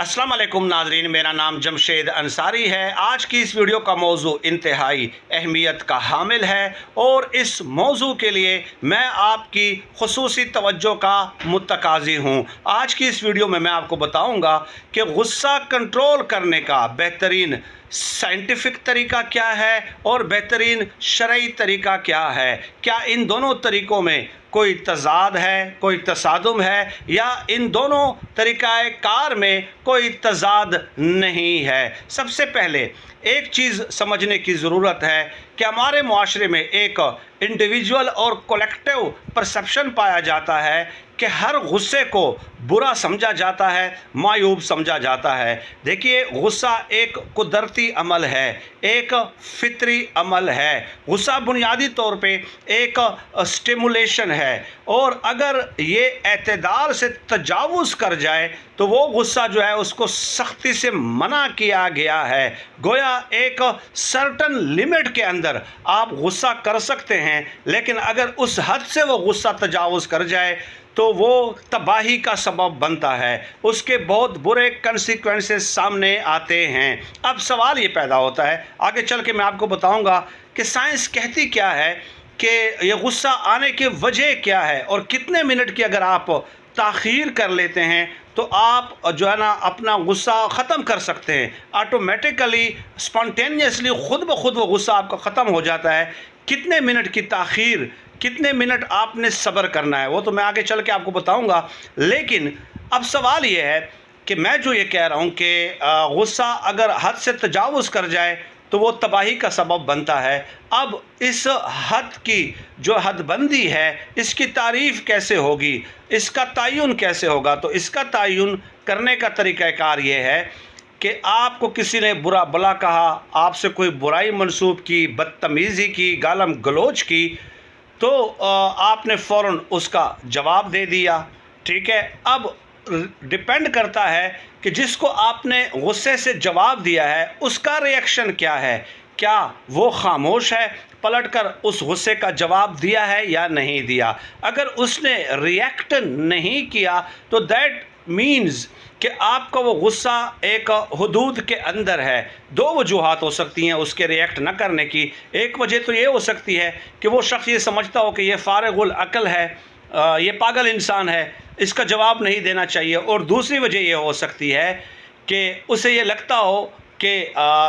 अस्सलाम वालेकुम नाजरीन, मेरा नाम जमशेद अंसारी है। आज की इस वीडियो का मौजू इंतहाई अहमियत का हामिल है और इस मौजू के लिए मैं आपकी खुसूसी तवज्जो का मुतकाज़ी हूँ। आज की इस वीडियो में मैं आपको बताऊँगा कि गुस्सा कंट्रोल करने का बेहतरीन साइंटिफिक तरीका क्या है और बेहतरीन शरई तरीका क्या है। क्या इन दोनों तरीक़ों में कोई तज़ाद है, कोई तसादुम है, या इन दोनों तरीक़ाए कार में कोई तज़ाद नहीं है। सबसे पहले एक चीज़ समझने की ज़रूरत है कि हमारे मुआशरे में एक इंडिविजुअल और कलेक्टिव परसेप्शन पाया जाता है कि हर गुस्से को बुरा समझा जाता है, मायूब समझा जाता है। देखिए, गुस्सा एक कुदरती अमल है, एक फितरी अमल है। गुस्सा बुनियादी तौर पे एक स्टिमुलेशन है और अगर ये एतदाल से तजावुज़ कर जाए तो वो गुस्सा जो है उसको सख्ती से मना किया गया है। गोया एक सर्टन लिमिट के अंदर आप गुस्सा कर सकते हैं, लेकिन अगर उस हद से वो गुस्सा तजावुज़ कर जाए तो वो तबाही का सबब बनता है, उसके बहुत बुरे कंसिक्वेंसेस सामने आते हैं। अब सवाल ये पैदा होता है, आगे चल के मैं आपको बताऊंगा कि साइंस कहती क्या है कि ये गुस्सा आने की वजह क्या है और कितने मिनट की अगर आप ताख़ीर कर लेते हैं तो आप जो है ना अपना गुस्सा ख़त्म कर सकते हैं। ऑटोमेटिकली स्पॉन्टेनियसली खुद ब खुद वो गुस्सा आपका ख़त्म हो जाता है। कितने मिनट की ताख़ीर, कितने मिनट आपने सब्र करना है, वो तो मैं आगे चल के आपको बताऊंगा। लेकिन अब सवाल ये है कि मैं जो ये कह रहा हूँ कि गुस्सा अगर हद से तजावुज़ कर जाए तो वो तबाही का सबब बनता है। अब इस हद की जो हदबंदी है, इसकी तारीफ़ कैसे होगी, इसका तयन कैसे होगा? तो इसका तयन करने का तरीक़ाकार ये है कि आपको किसी ने बुरा भला कहा, आपसे कोई बुराई मंसूब की, बदतमीज़ी की, गालम गलोच की, तो आपने फ़ौरन उसका जवाब दे दिया। ठीक है, अब डिपेंड करता है कि जिसको आपने गुस्से से जवाब दिया है उसका रिएक्शन क्या है। क्या वो खामोश है, पलटकर उस गुस्से का जवाब दिया है या नहीं दिया? अगर उसने रिएक्ट नहीं किया तो दैट मीन्स कि आपका वो गुस्सा एक हुदूद के अंदर है। दो वजूहात हो सकती हैं उसके रिएक्ट न करने की। एक वजह तो ये हो सकती है कि वो शख्स ये समझता हो कि ये फारिगुल अक़ल है, ये पागल इंसान है, इसका जवाब नहीं देना चाहिए। और दूसरी वजह ये हो सकती है कि उसे ये लगता हो कि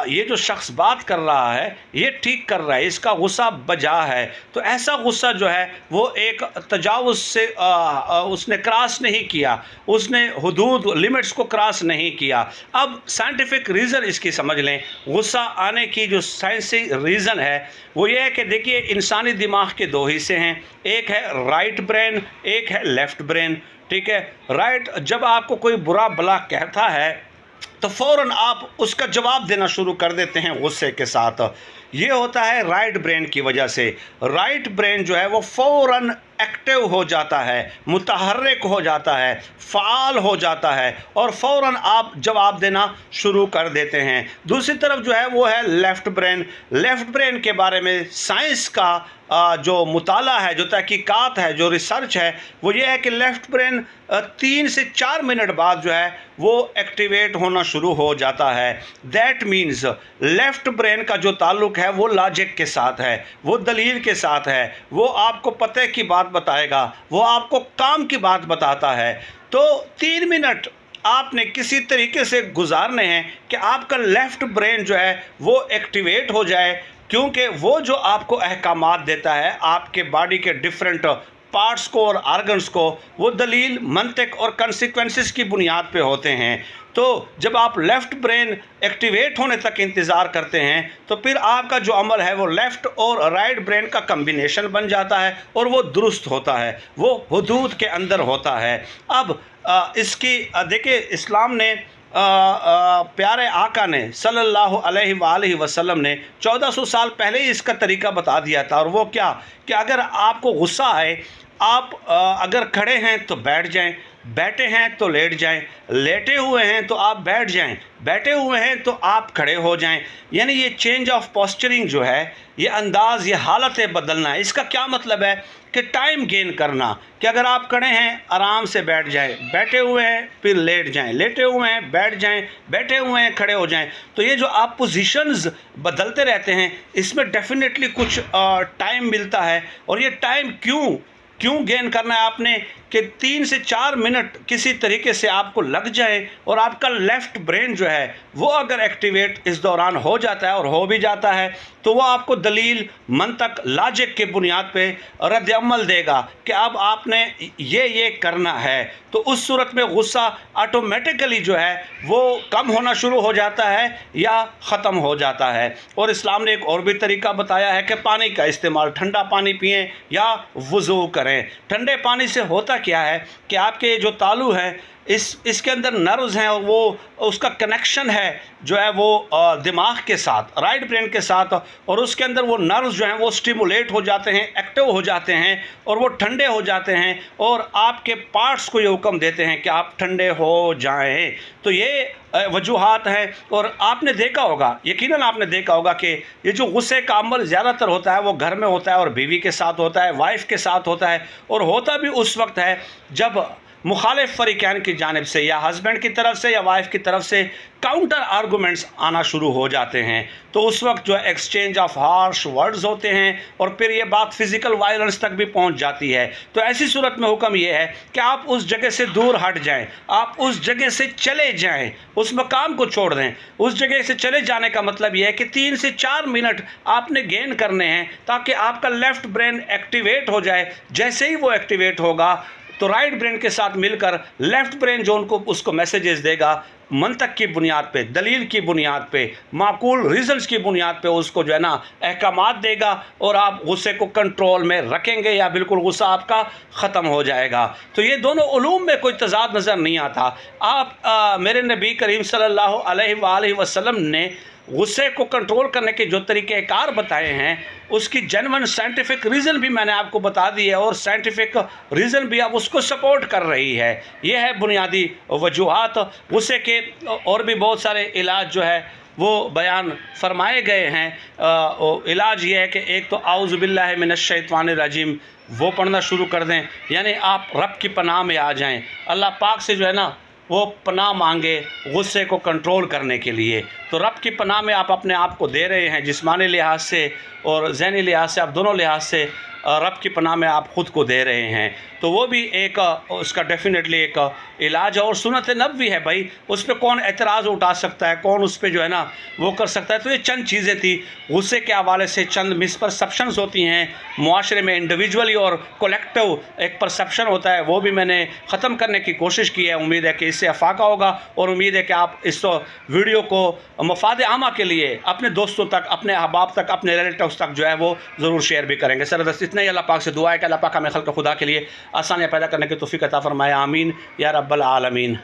ये जो शख्स बात कर रहा है ये ठीक कर रहा है, इसका गुस्सा बजा है। तो ऐसा गुस्सा जो है वो एक तजावुज़ से उसने क्रॉस नहीं किया, उसने हुदूद लिमिट्स को क्रॉस नहीं किया। अब साइंटिफिक रीज़न इसकी समझ लें। गुस्सा आने की जो साइंसी रीज़न है वो ये है कि देखिए, इंसानी दिमाग के दो हिस्से हैं, एक है राइट ब्रेन, एक है लेफ़्ट ब्रेन। ठीक है, राइट जब आपको कोई बुरा भला कहता है तो फ़ौरन आप उसका जवाब देना शुरू कर देते हैं गुस्से के साथ। ये होता है राइट ब्रेन की वजह से। राइट ब्रेन जो है वो फ़ौरन एक्टिव हो जाता है, मुतहर्रिक हो जाता है, फ़ाल हो जाता है और फ़ौरन आप जवाब देना शुरू कर देते हैं। दूसरी तरफ जो है वो है लेफ़्ट ब्रेन। लेफ़्ट ब्रेन के बारे में साइंस का जो मुताला है, जो तहकीकात है, जो रिसर्च है, वो ये है कि लेफ़्ट ब्रेन 3 से 4 मिनट बाद जो है वो एक्टिवेट होना शुरू हो जाता है। दैट मीन्स लेफ़्ट ब्रेन का जो ताल्लुक़ है वो लॉजिक के साथ है, वो दलील के साथ है, वो आपको पते की बात बताएगा, वो आपको काम की बात बताता है। तो 3 मिनट आपने किसी तरीके से गुजारने हैं कि आपका लेफ़्ट ब्रेन जो है वो एक्टिवेट हो जाए, क्योंकि वो जो आपको अहकामात देता है आपके बॉडी के डिफरेंट पार्ट्स को और आर्गन्स को, वो दलील, मंतिक और कंसिक्वेंसेस की बुनियाद पे होते हैं। तो जब आप लेफ़्ट ब्रेन एक्टिवेट होने तक इंतज़ार करते हैं तो फिर आपका जो अमल है वो लेफ़्ट और राइट ब्रेन का कम्बिनेशन बन जाता है और वो दुरुस्त होता है, वो हुदूद के अंदर होता है। अब इसकी देखिए, इस्लाम ने प्यारे आका ने सल्लल्लाहु अलैहि वसल्लम ने 1400 साल पहले ही इसका तरीका बता दिया था। और वो क्या कि अगर आपको गुस्सा आए, آپ اگر کھڑے ہیں تو بیٹھ جائیں، بیٹھے ہیں تو لیٹ جائیں، لیٹے ہوئے ہیں تو آپ بیٹھ جائیں، بیٹھے ہوئے ہیں تو آپ کھڑے ہو جائیں۔ یعنی یہ چینج آف پوسچرنگ جو ہے، یہ انداز، یہ حالتیں بدلنا ہے۔ اس کا کیا مطلب ہے کہ ٹائم گین کرنا، کہ اگر آپ کھڑے ہیں آرام سے بیٹھ جائیں، بیٹھے ہوئے ہیں پھر لیٹ جائیں، لیٹے ہوئے ہیں بیٹھ جائیں، بیٹھے ہوئے ہیں کھڑے ہو جائیں۔ تو یہ جو آپ پوزیشنز بدلتے رہتے ہیں، اس میں ڈیفینیٹلی کچھ ٹائم ملتا ہے۔ اور یہ ٹائم کیوں گین کرنا ہے آپ نے، کہ 3 سے 4 منٹ کسی طریقے سے آپ کو لگ جائے اور آپ کا لیفٹ برین جو ہے وہ اگر ایکٹیویٹ اس دوران ہو جاتا ہے، اور ہو بھی جاتا ہے، تو وہ آپ کو دلیل، منطق، لاجک کے بنیاد پہ رد عمل دے گا کہ اب آپ نے یہ کرنا ہے۔ تو اس صورت میں غصہ آٹومیٹیکلی جو ہے وہ کم ہونا شروع ہو جاتا ہے یا ختم ہو جاتا ہے۔ اور اسلام نے ایک اور بھی طریقہ بتایا ہے کہ پانی کا استعمال، ٹھنڈا پانی پئیں یا وضو کریں۔ ٹھنڈے پانی سے ہوتا کیا ہے کہ آپ کے جو تالو ہیں، اس کے اندر نروز ہیں، اور وہ اس کا کنیکشن ہے جو ہے وہ دماغ کے ساتھ، رائٹ برین کے ساتھ، اور اس کے اندر وہ نروز جو ہیں وہ سٹیمولیٹ ہو جاتے ہیں، ایکٹیو ہو جاتے ہیں، اور وہ ٹھنڈے ہو جاتے ہیں، اور آپ کے پارٹس کو یہ حکم دیتے ہیں کہ آپ ٹھنڈے ہو جائیں۔ تو یہ وجوہات ہیں۔ اور آپ نے دیکھا ہوگا، یقیناً آپ نے دیکھا ہوگا کہ یہ جو غصے کا عمل زیادہ تر ہوتا ہے وہ گھر میں ہوتا ہے، اور بیوی کے ساتھ ہوتا ہے، وائف کے ساتھ ہوتا ہے، اور ہوتا بھی اس وقت ہے جب مخالف فریقین کی جانب سے، یا ہسبینڈ کی طرف سے یا وائف کی طرف سے کاؤنٹر آرگومنٹس آنا شروع ہو جاتے ہیں۔ تو اس وقت جو ایکسچینج آف ہارش ورڈز ہوتے ہیں، اور پھر یہ بات فزیکل وائلنس تک بھی پہنچ جاتی ہے۔ تو ایسی صورت میں حکم یہ ہے کہ آپ اس جگہ سے دور ہٹ جائیں، آپ اس جگہ سے چلے جائیں، اس مقام کو چھوڑ دیں۔ اس جگہ سے چلے جانے کا مطلب یہ ہے کہ 3 سے 4 منٹ آپ نے گین کرنے ہیں تاکہ آپ کا لیفٹ برین ایکٹیویٹ ہو جائے۔ جیسے ہی وہ ایکٹیویٹ ہوگا تو رائٹ برین کے ساتھ مل کر لیفٹ برین جو اس کو میسیجز دے گا، منطق کی بنیاد پہ، دلیل کی بنیاد پہ، معقول ریزنز کی بنیاد پہ اس کو جو ہے نا احکامات دے گا، اور آپ غصے کو کنٹرول میں رکھیں گے، یا بالکل غصہ آپ کا ختم ہو جائے گا۔ تو یہ دونوں علوم میں کوئی تضاد نظر نہیں آتا۔ آپ میرے نبی کریم صلی اللہ علیہ وآلہ وسلم نے غصے کو کنٹرول کرنے کے جو طریقہ کار بتائے ہیں، اس کی جینون سائنٹیفک ریزن بھی میں نے آپ کو بتا دی ہے، اور سائنٹیفک ریزن بھی اب اس کو سپورٹ کر رہی ہے۔ یہ ہے بنیادی وجوہات غصے کے۔ اور بھی بہت سارے علاج جو ہے وہ بیان فرمائے گئے ہیں۔ علاج یہ ہے کہ ایک تو اعوذ باللہ من الشیطان الرجیم وہ پڑھنا شروع کر دیں، یعنی آپ رب کی پناہ میں آ جائیں، اللہ پاک سے جو ہے نا وہ پناہ مانگے غصے کو کنٹرول کرنے کے لیے۔ تو رب کی پناہ میں آپ اپنے آپ کو دے رہے ہیں، جسمانی لحاظ سے اور ذہنی لحاظ سے، آپ دونوں لحاظ سے رب کی پناہ میں آپ خود کو دے رہے ہیں۔ تو وہ بھی ایک اس کا ڈیفینیٹلی ایک علاج ہے۔ اور سنت نبوی ہے بھائی، اس پہ کون اعتراض اٹھا سکتا ہے، کون اس پہ جو ہے نا وہ کر سکتا ہے۔ تو یہ چند چیزیں تھیں غصے کے حوالے سے، چند مسپرسیپشنز ہوتی ہیں معاشرے میں، انڈیویجولی اور کولیکٹیو ایک پرسیپشن ہوتا ہے، وہ بھی میں نے ختم کرنے کی کوشش کی ہے۔ امید ہے کہ اس سے افاقہ ہوگا، اور امید ہے کہ آپ اس ویڈیو کو مفاد عامہ کے لیے اپنے دوستوں تک، اپنے احباب تک، اپنے ریلیٹیوز تک جو ہے وہ ضرور شیئر بھی کریں گے۔ سردست اتنا ہی اللہ پاک سے دعا ہے کہ اللہ پاک ہمیں خلق خدا کے لیے آسانیاں پیدا کرنے کی توفیق عطا فرمائے۔ آمین یا رب العالمین۔